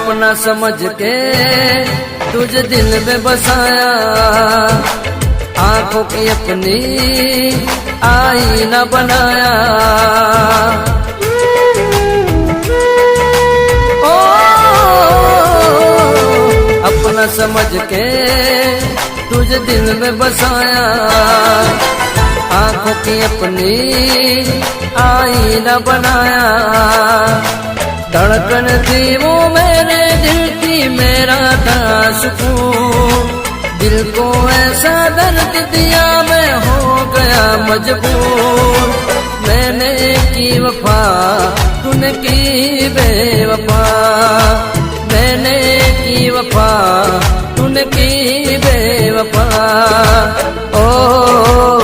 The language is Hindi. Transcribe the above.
अपना समझ के तुझे दिल में बसाया, आंखों की अपनी आईना बनाया। ओ अपना समझ के तुझे दिल में बसाया, आंखों की अपनी आईना बनाया। धड़कन थी वो मेरे दिल की, मेरा था सुकून। दिल को ऐसा दर्द दिया, मैं हो गया मजबूर। मैंने की वफा, तूने की बेवफा। मैंने की वफा, तूने की बेवफा। ओ